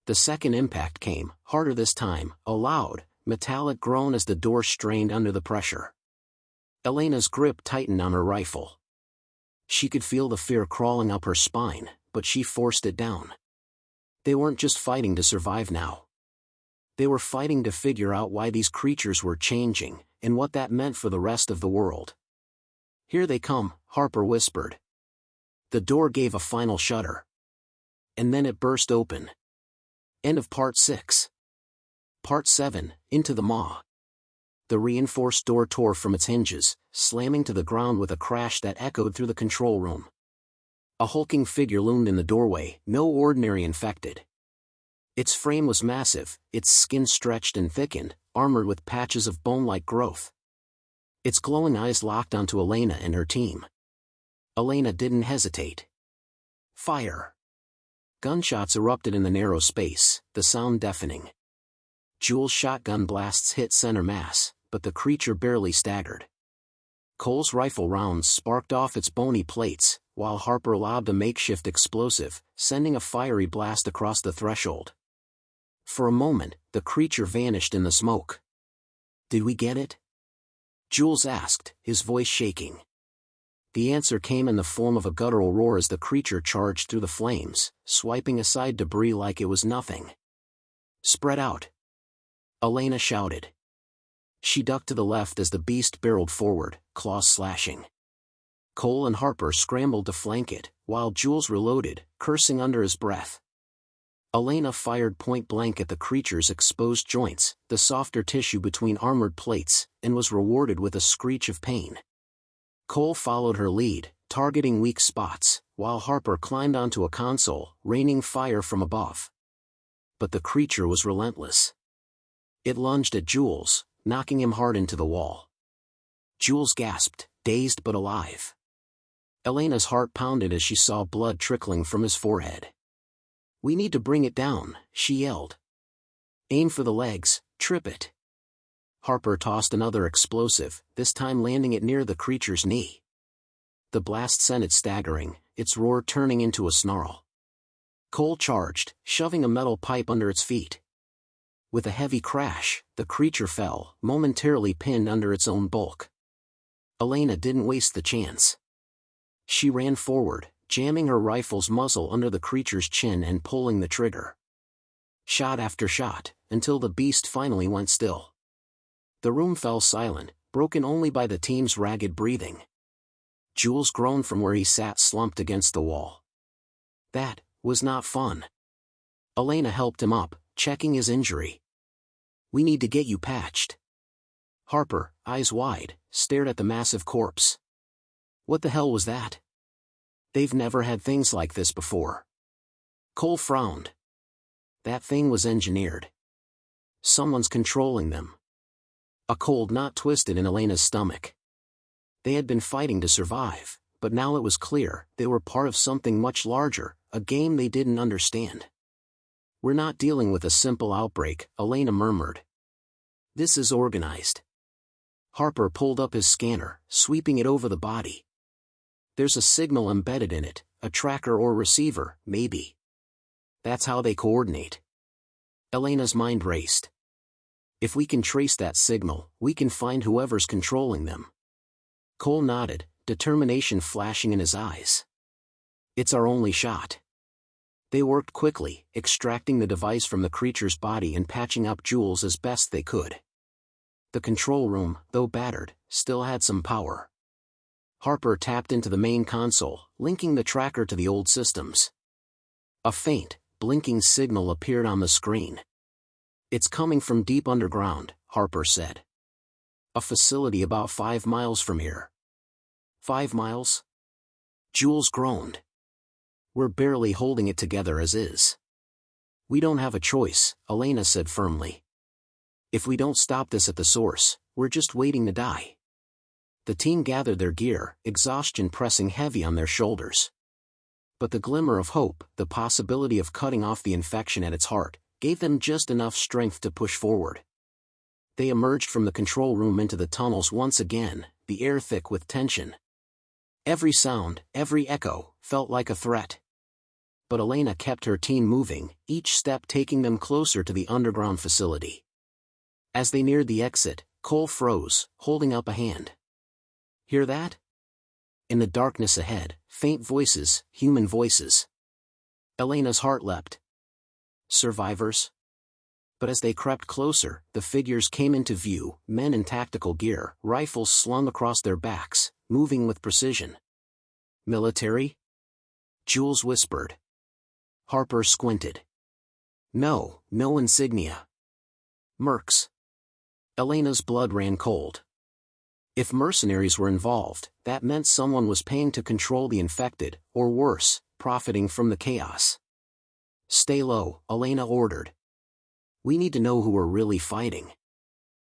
[SPEAKER 1] The second impact came, harder this time, a loud, metallic groan as the door strained under the pressure. Elena's grip tightened on her rifle. She could feel the fear crawling up her spine, but she forced it down. They weren't just fighting to survive now. They were fighting to figure out why these creatures were changing, and what that meant for the rest of the world. "Here they come," Harper whispered. The door gave a final shudder. And then it burst open. End of Part 6. Part 7, Into the Maw. The reinforced door tore from its hinges, slamming to the ground with a crash that echoed through the control room. A hulking figure loomed in the doorway, no ordinary infected. Its frame was massive, its skin stretched and thickened, armored with patches of bone-like growth. Its glowing eyes locked onto Elena and her team. Elena didn't hesitate. "Fire!" Gunshots erupted in the narrow space, the sound deafening. Jules' shotgun blasts hit center mass, but the creature barely staggered. Cole's rifle rounds sparked off its bony plates, while Harper lobbed a makeshift explosive, sending a fiery blast across the threshold. For a moment, the creature vanished in the smoke. "Did we get it?" Jules asked, his voice shaking. The answer came in the form of a guttural roar as the creature charged through the flames, swiping aside debris like it was nothing. "Spread out!" Elena shouted. She ducked to the left as the beast barreled forward, claws slashing. Cole and Harper scrambled to flank it, while Jules reloaded, cursing under his breath. Elena fired point blank at the creature's exposed joints, the softer tissue between armored plates, and was rewarded with a screech of pain. Cole followed her lead, targeting weak spots, while Harper climbed onto a console, raining fire from above. But the creature was relentless. It lunged at Jules, knocking him hard into the wall. Jules gasped, dazed but alive. Elena's heart pounded as she saw blood trickling from his forehead. "We need to bring it down," she yelled. "Aim for the legs, trip it." Harper tossed another explosive, this time landing it near the creature's knee. The blast sent it staggering, its roar turning into a snarl. Cole charged, shoving a metal pipe under its feet. With a heavy crash, the creature fell, momentarily pinned under its own bulk. Elena didn't waste the chance. She ran forward, jamming her rifle's muzzle under the creature's chin and pulling the trigger. Shot after shot, until the beast finally went still. The room fell silent, broken only by the team's ragged breathing. Jules groaned from where he sat slumped against the wall. That was not fun. Elena helped him up, checking his injury. "We need to get you patched." Harper, eyes wide, stared at the massive corpse. What the hell was that? They've never had things like this before. Cole frowned. That thing was engineered. Someone's controlling them. A cold knot twisted in Elena's stomach. They had been fighting to survive, but now it was clear they were part of something much larger, a game they didn't understand. We're not dealing with a simple outbreak, Elena murmured. This is organized. Harper pulled up his scanner, sweeping it over the body. There's a signal embedded in it, a tracker or receiver, maybe. That's how they coordinate. Elena's mind raced. If we can trace that signal, we can find whoever's controlling them. Cole nodded, determination flashing in his eyes. It's our only shot. They worked quickly, extracting the device from the creature's body and patching up Jules as best they could. The control room, though battered, still had some power. Harper tapped into the main console, linking the tracker to the old systems. A faint, blinking signal appeared on the screen. It's coming from deep underground, Harper said. A facility about 5 miles from here. 5 miles? Jules groaned. We're barely holding it together as is. We don't have a choice, Elena said firmly. If we don't stop this at the source, we're just waiting to die. The team gathered their gear, exhaustion pressing heavy on their shoulders. But the glimmer of hope, the possibility of cutting off the infection at its heart, gave them just enough strength to push forward. They emerged from the control room into the tunnels once again, the air thick with tension. Every sound, every echo, felt like a threat. But Elena kept her team moving, each step taking them closer to the underground facility. As they neared the exit, Cole froze, holding up a hand. Hear that? In the darkness ahead, faint voices, human voices. Elena's heart leapt. Survivors? But as they crept closer, the figures came into view, men in tactical gear, rifles slung across their backs, moving with precision. Military? Jules whispered. Harper squinted. No insignia. Mercs. Elena's blood ran cold. If mercenaries were involved, that meant someone was paying to control the infected, or worse, profiting from the chaos. Stay low, Elena ordered. We need to know who we're really fighting.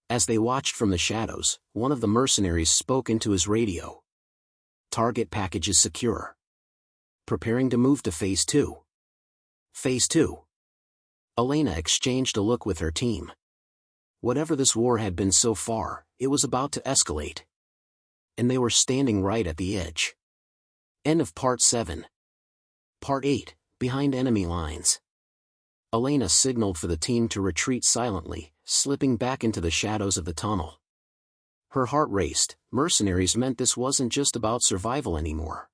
[SPEAKER 1] As they watched from the shadows, one of the mercenaries spoke into his radio. Target package is secure. Preparing to move to Phase 2. Phase 2. Elena exchanged a look with her team. Whatever this war had been so far, it was about to escalate. And they were standing right at the edge. End of Part 7. Part 8, Behind Enemy Lines. Elena signaled for the team to retreat silently, slipping back into the shadows of the tunnel. Her heart raced. Mercenaries meant this wasn't just about survival anymore.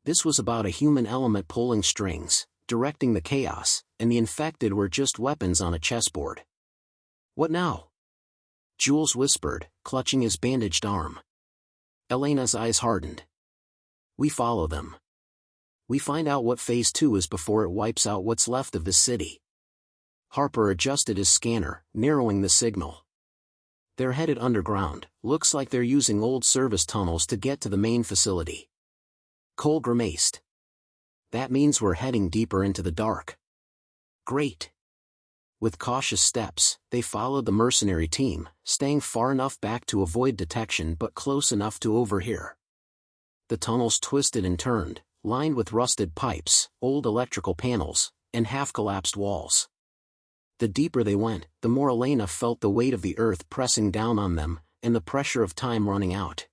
[SPEAKER 1] This was about a human element pulling strings, directing the chaos, and the infected were just weapons on a chessboard. What now? Jules whispered, clutching his bandaged arm. Elena's eyes hardened. We follow them. We find out what Phase 2 is before it wipes out what's left of the city. Harper adjusted his scanner, narrowing the signal. They're headed underground, looks like they're using old service tunnels to get to the main facility. Cole grimaced. That means we're heading deeper into the dark. Great. With cautious steps, they followed the mercenary team, staying far enough back to avoid detection but close enough to overhear. The tunnels twisted and turned, lined with rusted pipes, old electrical panels, and half-collapsed walls. The deeper they went, the more Elena felt the weight of the earth pressing down on them, and the pressure of time running out.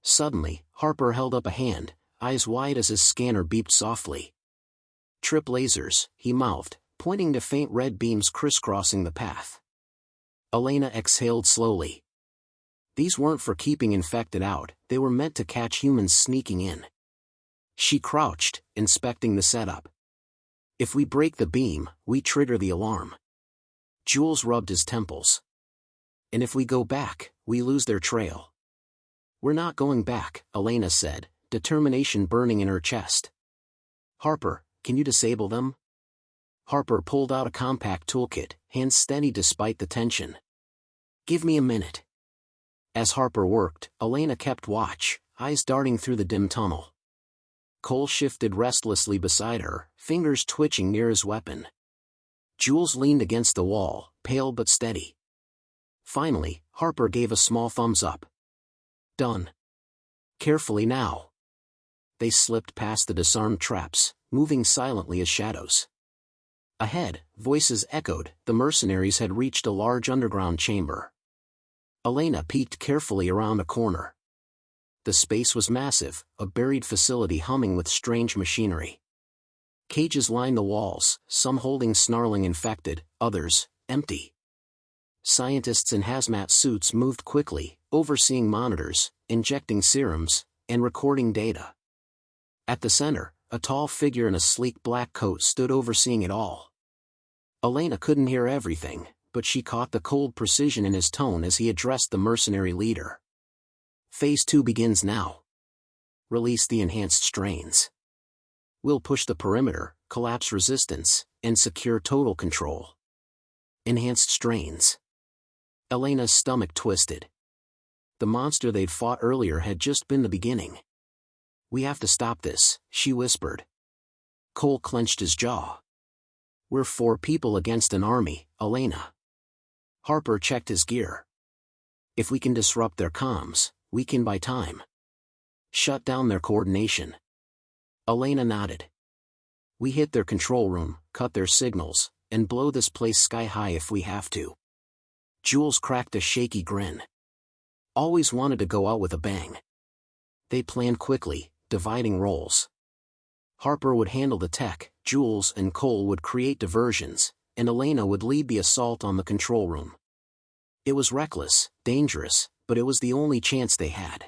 [SPEAKER 1] Suddenly, Harper held up a hand, eyes wide as his scanner beeped softly. Trip lasers, he mouthed, pointing to faint red beams crisscrossing the path. Elena exhaled slowly. These weren't for keeping infected out, they were meant to catch humans sneaking in. She crouched, inspecting the setup. If we break the beam, we trigger the alarm. Jules rubbed his temples. And if we go back, we lose their trail. We're not going back, Elena said, determination burning in her chest. Harper, can you disable them? Harper pulled out a compact toolkit, hands steady despite the tension. Give me a minute. As Harper worked, Elena kept watch, eyes darting through the dim tunnel. Cole shifted restlessly beside her, fingers twitching near his weapon. Jules leaned against the wall, pale but steady. Finally, Harper gave a small thumbs up. Done. Carefully now. They slipped past the disarmed traps, moving silently as shadows. Ahead, voices echoed. The mercenaries had reached a large underground chamber. Elena peeked carefully around a corner. The space was massive, a buried facility humming with strange machinery. Cages lined the walls, some holding snarling infected, others, empty. Scientists in hazmat suits moved quickly, overseeing monitors, injecting serums, and recording data. At the center, a tall figure in a sleek black coat stood overseeing it all. Elena couldn't hear everything, but she caught the cold precision in his tone as he addressed the mercenary leader. Phase 2 begins now. Release the enhanced strains. We'll push the perimeter, collapse resistance, and secure total control. Enhanced strains. Elena's stomach twisted. The monster they'd fought earlier had just been the beginning. We have to stop this, she whispered. Cole clenched his jaw. We're 4 people against an army, Elena. Harper checked his gear. If we can disrupt their comms, we can buy time. Shut down their coordination. Elena nodded. We hit their control room, cut their signals, and blow this place sky high if we have to. Jules cracked a shaky grin. Always wanted to go out with a bang. They planned quickly, dividing roles. Harper would handle the tech, Jules and Cole would create diversions, and Elena would lead the assault on the control room. It was reckless, dangerous, but it was the only chance they had.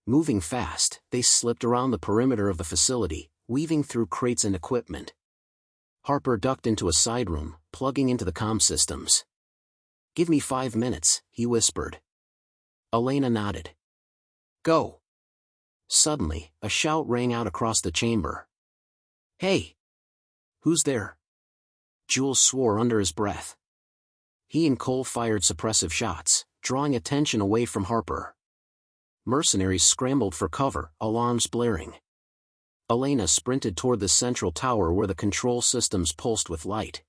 [SPEAKER 1] Moving fast, they slipped around the perimeter of the facility, weaving through crates and equipment. Harper ducked into a side room, plugging into the comm systems. Give me 5 minutes, he whispered. Elena nodded. Go. Suddenly, a shout rang out across the chamber. Hey! Who's there? Jules swore under his breath. He and Cole fired suppressive shots, drawing attention away from Harper. Mercenaries scrambled for cover, alarms blaring. Elena sprinted toward the central tower where the control systems pulsed with light.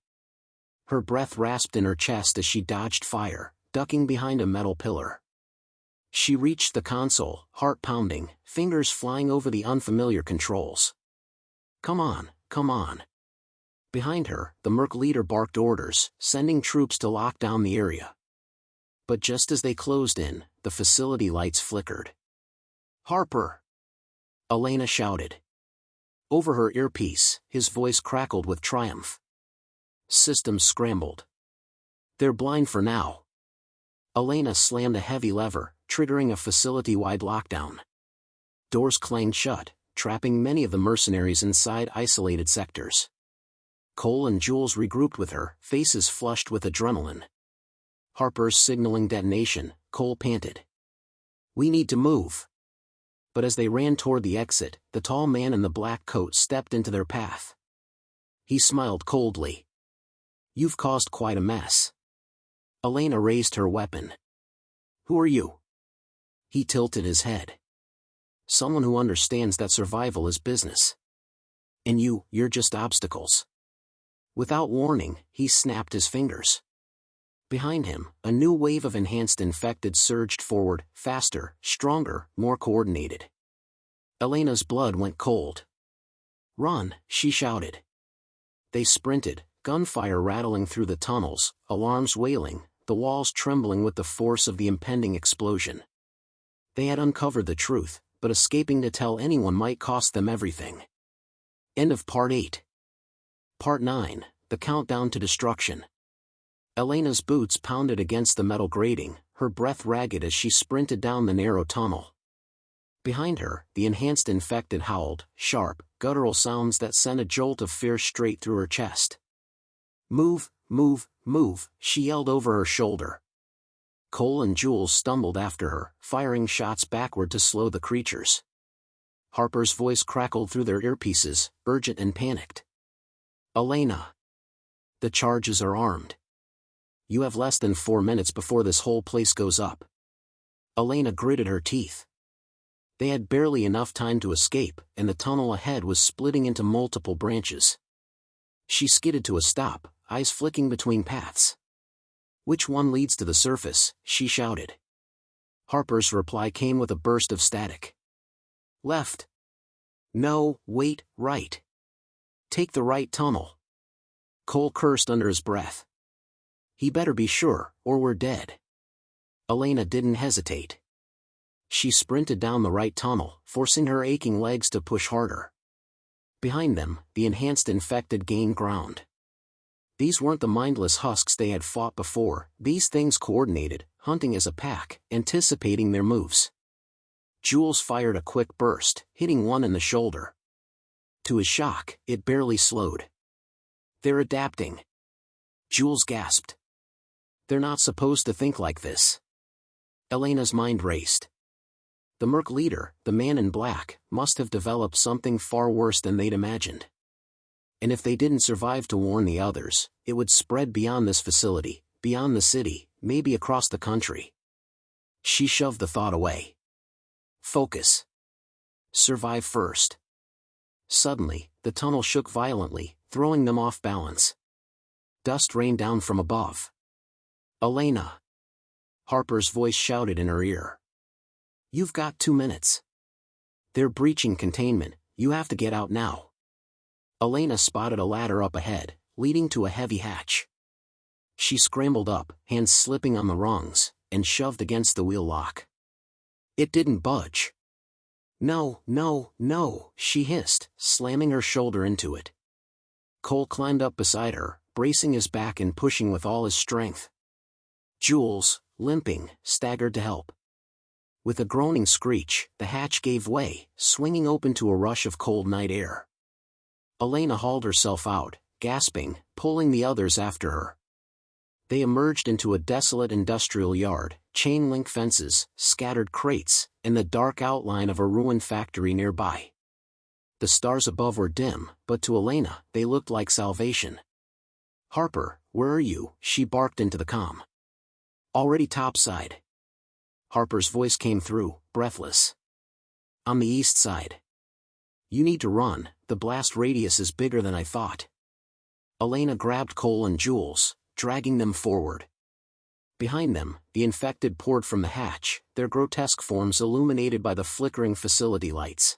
[SPEAKER 1] Her breath rasped in her chest as she dodged fire, ducking behind a metal pillar. She reached the console, heart pounding, fingers flying over the unfamiliar controls. Come on, come on. Behind her, the Merc leader barked orders, sending troops to lock down the area. But just as they closed in, the facility lights flickered. Harper! Elena shouted. Over her earpiece, his voice crackled with triumph. Systems scrambled. They're blind for now. Elena slammed a heavy lever, triggering a facility-wide lockdown. Doors clanged shut, trapping many of the mercenaries inside isolated sectors. Cole and Jules regrouped with her, faces flushed with adrenaline. Harper's signaling detonation, Cole panted. We need to move. But as they ran toward the exit, the tall man in the black coat stepped into their path. He smiled coldly. You've caused quite a mess. Elena raised her weapon. Who are you? He tilted his head. Someone who understands that survival is business. And you're just obstacles. Without warning, he snapped his fingers. Behind him, a new wave of enhanced infected surged forward, faster, stronger, more coordinated. Elena's blood went cold. Run, she shouted. They sprinted, gunfire rattling through the tunnels, alarms wailing, the walls trembling with the force of the impending explosion. They had uncovered the truth, but escaping to tell anyone might cost them everything. End of Part 8. Part 9, The Countdown to Destruction. Elena's boots pounded against the metal grating, her breath ragged as she sprinted down the narrow tunnel. Behind her, the enhanced infected howled, sharp, guttural sounds that sent a jolt of fear straight through her chest. Move, move, move, she yelled over her shoulder. Cole and Jules stumbled after her, firing shots backward to slow the creatures. Harper's voice crackled through their earpieces, urgent and panicked. Elena. The charges are armed. You have less than 4 minutes before this whole place goes up. Elena gritted her teeth. They had barely enough time to escape, and the tunnel ahead was splitting into multiple branches. She skidded to a stop, eyes flicking between paths. "Which one leads to the surface?" she shouted. Harper's reply came with a burst of static. "Left." "No, wait, right. Take the right tunnel." Cole cursed under his breath. "He better be sure, or we're dead." Elena didn't hesitate. She sprinted down the right tunnel, forcing her aching legs to push harder. Behind them, the enhanced infected gained ground. These weren't the mindless husks they had fought before, these things coordinated, hunting as a pack, anticipating their moves. Jules fired a quick burst, hitting one in the shoulder. To his shock, it barely slowed. "They're adapting." Jules gasped. "They're not supposed to think like this." Elena's mind raced. The Merc leader, the man in black, must have developed something far worse than they'd imagined. And if they didn't survive to warn the others, it would spread beyond this facility, beyond the city, maybe across the country. She shoved the thought away. Focus. Survive first. Suddenly, the tunnel shook violently, throwing them off balance. Dust rained down from above. "Elena!" Harper's voice shouted in her ear. "You've got 2 minutes. They're breaching containment, you have to get out now." Elena spotted a ladder up ahead, leading to a heavy hatch. She scrambled up, hands slipping on the rungs, and shoved against the wheel lock. It didn't budge. "No, no, no," she hissed, slamming her shoulder into it. Cole climbed up beside her, bracing his back and pushing with all his strength. Jules, limping, staggered to help. With a groaning screech, the hatch gave way, swinging open to a rush of cold night air. Elena hauled herself out, gasping, pulling the others after her. They emerged into a desolate industrial yard, chain-link fences, scattered crates, and the dark outline of a ruined factory nearby. The stars above were dim, but to Elena, they looked like salvation. "Harper, where are you?" she barked into the comm. "Already topside." Harper's voice came through, breathless. "On the east side. You need to run, the blast radius is bigger than I thought." Elena grabbed Cole and Jules, dragging them forward. Behind them, the infected poured from the hatch, their grotesque forms illuminated by the flickering facility lights.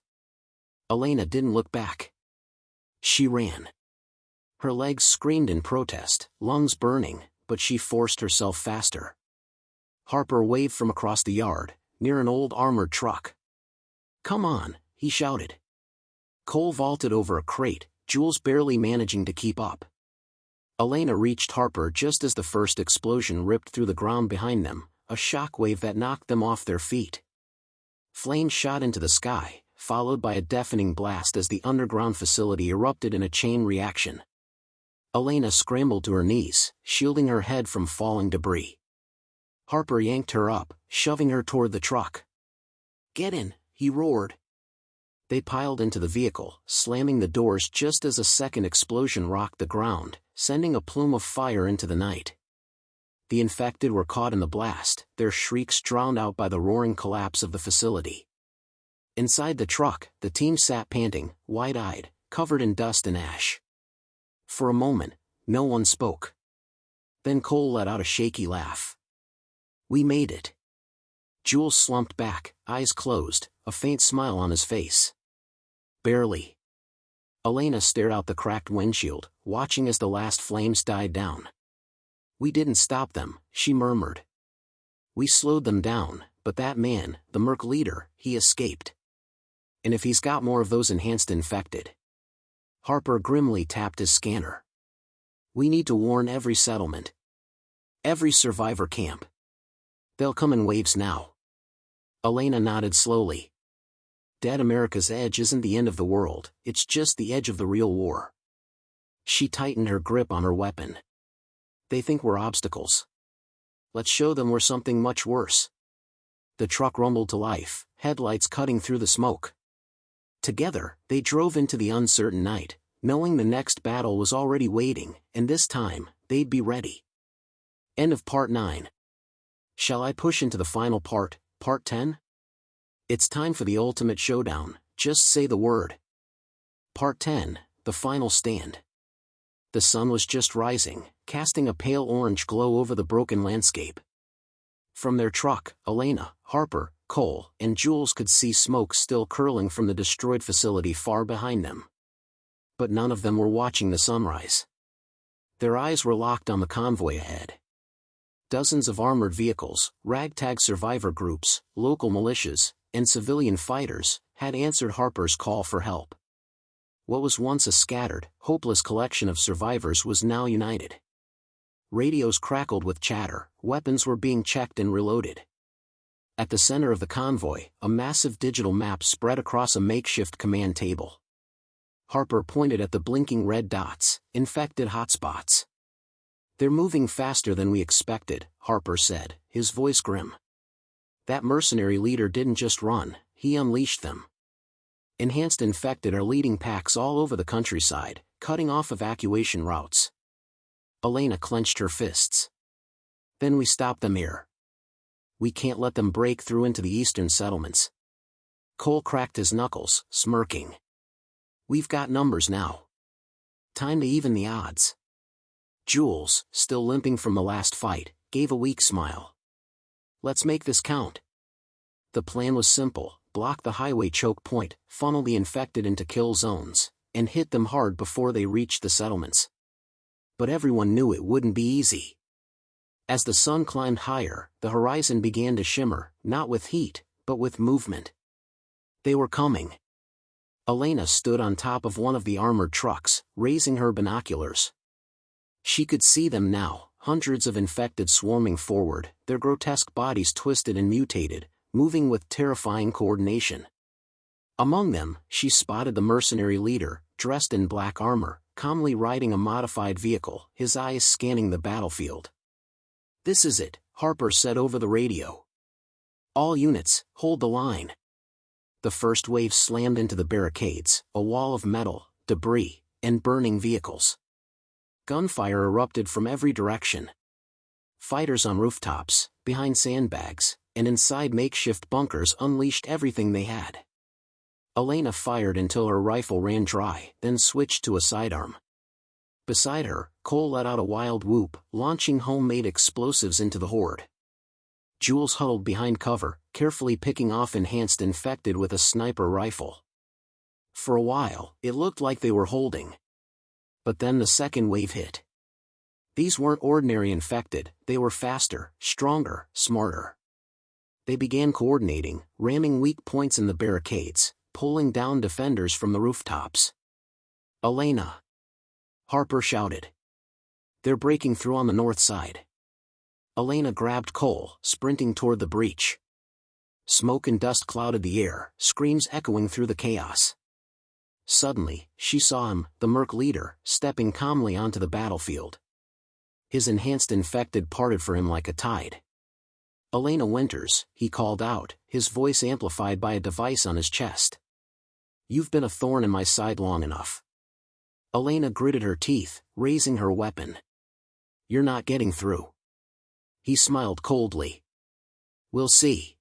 [SPEAKER 1] Elena didn't look back. She ran. Her legs screamed in protest, lungs burning, but she forced herself faster. Harper waved from across the yard, near an old armored truck. "Come on," he shouted. Cole vaulted over a crate, Jules barely managing to keep up. Elena reached Harper just as the first explosion ripped through the ground behind them, a shockwave that knocked them off their feet. Flames shot into the sky, followed by a deafening blast as the underground facility erupted in a chain reaction. Elena scrambled to her knees, shielding her head from falling debris. Harper yanked her up, shoving her toward the truck. "Get in," he roared. They piled into the vehicle, slamming the doors just as a second explosion rocked the ground, sending a plume of fire into the night. The infected were caught in the blast, their shrieks drowned out by the roaring collapse of the facility. Inside the truck, the team sat panting, wide-eyed, covered in dust and ash. For a moment, no one spoke. Then Cole let out a shaky laugh. "We made it." Jules slumped back, eyes closed, a faint smile on his face. "Barely." Elena stared out the cracked windshield, watching as the last flames died down. "We didn't stop them," she murmured. "We slowed them down, but that man, the Merc leader, he escaped. And if he's got more of those enhanced infected." Harper grimly tapped his scanner. "We need to warn every settlement. Every survivor camp. They'll come in waves now." Elena nodded slowly. "Dead America's edge isn't the end of the world, it's just the edge of the real war." She tightened her grip on her weapon. "They think we're obstacles. Let's show them we're something much worse." The truck rumbled to life, headlights cutting through the smoke. Together, they drove into the uncertain night, knowing the next battle was already waiting, and this time, they'd be ready. End of Part 9. Shall I push into the final part, Part 10? It's time for the ultimate showdown, just say the word. Part 10, The Final Stand. The sun was just rising, casting a pale orange glow over the broken landscape. From their truck, Elena, Harper, Cole, and Jules could see smoke still curling from the destroyed facility far behind them. But none of them were watching the sunrise. Their eyes were locked on the convoy ahead. Dozens of armored vehicles, ragtag survivor groups, local militias, and civilian fighters had answered Harper's call for help. What was once a scattered, hopeless collection of survivors was now united. Radios crackled with chatter, weapons were being checked and reloaded. At the center of the convoy, a massive digital map spread across a makeshift command table. Harper pointed at the blinking red dots, infected hotspots. "They're moving faster than we expected," Harper said, his voice grim. "That mercenary leader didn't just run, he unleashed them. Enhanced infected are leading packs all over the countryside, cutting off evacuation routes." Elena clenched her fists. "Then we stop them here. We can't let them break through into the eastern settlements." Cole cracked his knuckles, smirking. "We've got numbers now. Time to even the odds." Jules, still limping from the last fight, gave a weak smile. "Let's make this count." The plan was simple: block the highway choke point, funnel the infected into kill zones, and hit them hard before they reached the settlements. But everyone knew it wouldn't be easy. As the sun climbed higher, the horizon began to shimmer, not with heat, but with movement. They were coming. Elena stood on top of one of the armored trucks, raising her binoculars. She could see them now, hundreds of infected swarming forward, their grotesque bodies twisted and mutated, moving with terrifying coordination. Among them, she spotted the mercenary leader, dressed in black armor, calmly riding a modified vehicle, his eyes scanning the battlefield. "This is it," Harper said over the radio. "All units, hold the line." The first wave slammed into the barricades, a wall of metal, debris, and burning vehicles. Gunfire erupted from every direction. Fighters on rooftops, behind sandbags, and inside makeshift bunkers unleashed everything they had. Elena fired until her rifle ran dry, then switched to a sidearm. Beside her, Cole let out a wild whoop, launching homemade explosives into the horde. Jules huddled behind cover, carefully picking off enhanced infected with a sniper rifle. For a while, it looked like they were holding. But then the second wave hit. These weren't ordinary infected, they were faster, stronger, smarter. They began coordinating, ramming weak points in the barricades, pulling down defenders from the rooftops. "Elena!" Harper shouted. "They're breaking through on the north side." Elena grabbed Cole, sprinting toward the breach. Smoke and dust clouded the air, screams echoing through the chaos. Suddenly, she saw him, the merc leader, stepping calmly onto the battlefield. His enhanced infected parted for him like a tide. "Elena Winters," he called out, his voice amplified by a device on his chest. "You've been a thorn in my side long enough." Elena gritted her teeth, raising her weapon. "You're not getting through." He smiled coldly. "We'll see."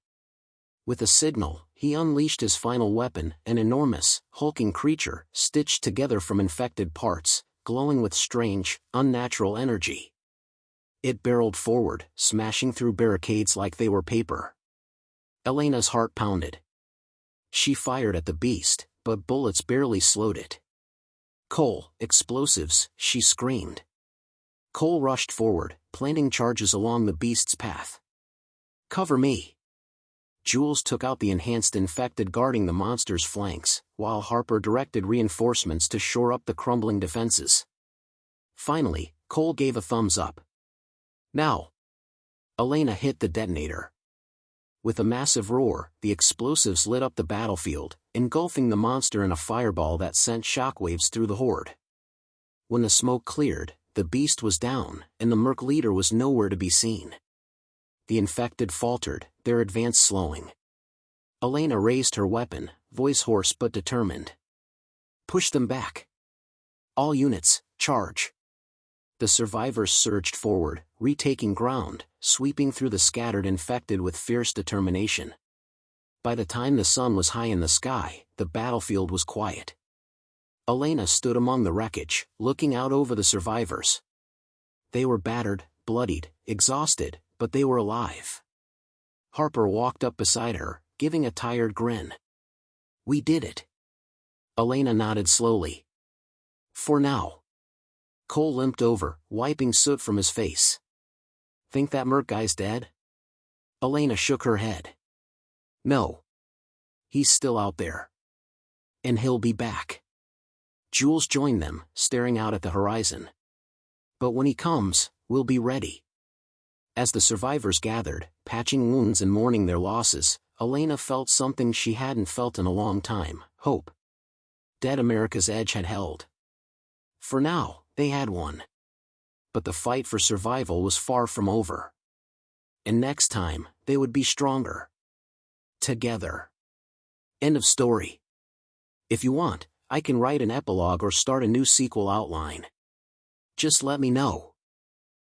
[SPEAKER 1] With a signal, he unleashed his final weapon, an enormous, hulking creature, stitched together from infected parts, glowing with strange, unnatural energy. It barreled forward, smashing through barricades like they were paper. Elena's heart pounded. She fired at the beast, but bullets barely slowed it. "Cole, explosives," she screamed. Cole rushed forward, planting charges along the beast's path. "Cover me." Jules took out the enhanced infected guarding the monster's flanks, while Harper directed reinforcements to shore up the crumbling defenses. Finally, Cole gave a thumbs up. "Now!" Elena hit the detonator. With a massive roar, the explosives lit up the battlefield, engulfing the monster in a fireball that sent shockwaves through the horde. When the smoke cleared, the beast was down, and the merc leader was nowhere to be seen. The infected faltered, their advance slowing. Elena raised her weapon, voice hoarse but determined. "Push them back. All units, charge." The survivors surged forward, retaking ground, sweeping through the scattered infected with fierce determination. By the time the sun was high in the sky, the battlefield was quiet. Elena stood among the wreckage, looking out over the survivors. They were battered, bloodied, exhausted, but they were alive. Harper walked up beside her, giving a tired grin. "We did it." Elena nodded slowly. "For now." Cole limped over, wiping soot from his face. "Think that merc guy's dead?" Elena shook her head. "No. He's still out there. And he'll be back." Jules joined them, staring out at the horizon. "But when he comes, we'll be ready." As the survivors gathered, patching wounds and mourning their losses, Elena felt something she hadn't felt in a long time: hope. Dead America's edge had held. For now, they had won. But the fight for survival was far from over. And next time, they would be stronger. Together. End of story. If you want, I can write an epilogue or start a new sequel outline. Just let me know.